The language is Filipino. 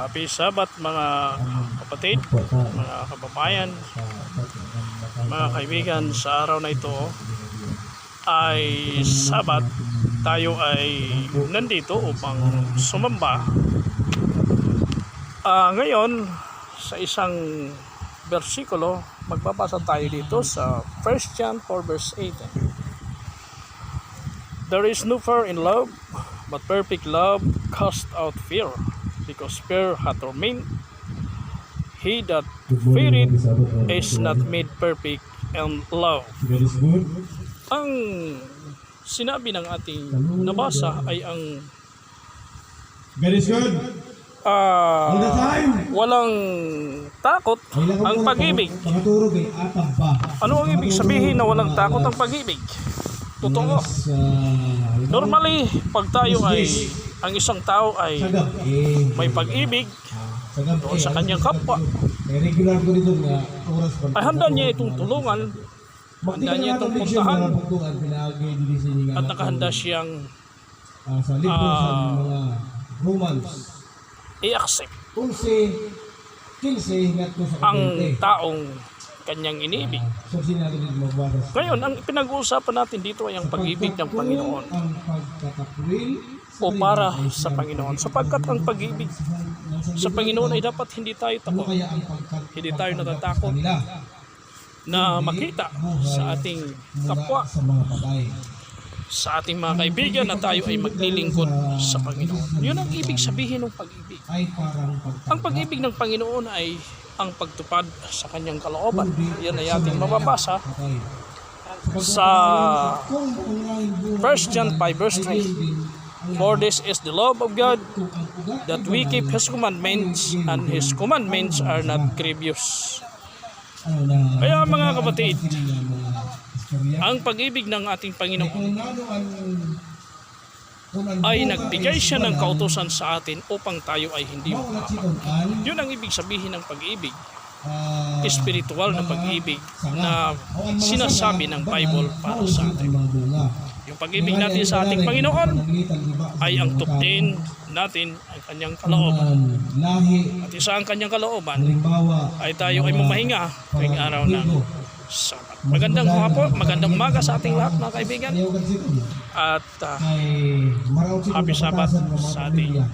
Happy Sabbath mga kapatid, mga kababayan, mga kaibigan. Sa araw na ito ay Sabat. Tayo ay nandito upang sumamba. Ngayon sa isang bersikulo, magbabasa tayo dito sa 1 John 4 verse 18. There is no fear in love, but perfect love casts out fear, because fear hath torment. He that feareth is not made perfect in love. Ang sinabi ng ating nabasa ay ang walang takot ang pag-ibig. Ano ang ibig sabihin na walang takot ang pag-ibig? Totoo. Normally, pag tayo ay, ang isang tao ay may pag-ibig doon sa kanyang kapwa, ay handa niya itong tulungan, handa niya itong puntahan, at nakahanda siyang i-accept ang taong kanyang inibig. Ngayon, ang pinag-uusapan natin dito ay ang pag-ibig ng Panginoon o para sa Panginoon, sapagkat ang pag-ibig sa Panginoon ay dapat hindi tayo takot, hindi tayo natatakot na makita sa ating kapwa, sa ating mga kaibigan, na tayo ay maglilingkod sa Panginoon. Yun ang ibig sabihin ng pag-ibig. Ang pag-ibig ng Panginoon ay ang pagtupad sa kanyang kalooban. Yan ay ating mababasa sa 1 John 5 verse 3. For this is the love of God, that we keep His commandments, and His commandments are not grievous. Kaya mga kapatid, ang pag-ibig ng ating Panginoon ay nagbigay siya ng kautusan sa atin upang tayo ay hindi mapahamak. Yun ang ibig sabihin ng pag-ibig, espiritual na pag-ibig na sinasabi ng Bible para sa atin. Yung pag-ibig natin sa ating Panginoon ay ang tuptin natin ang kanyang kalooban. At isa ang kanyang kalooban ay tayo ay mamahinga tuwing araw ng Sabat. Magandang hapon, magandang umaga sa ating lahat mga kaibigan. At happy Sabbath sa ating lahat.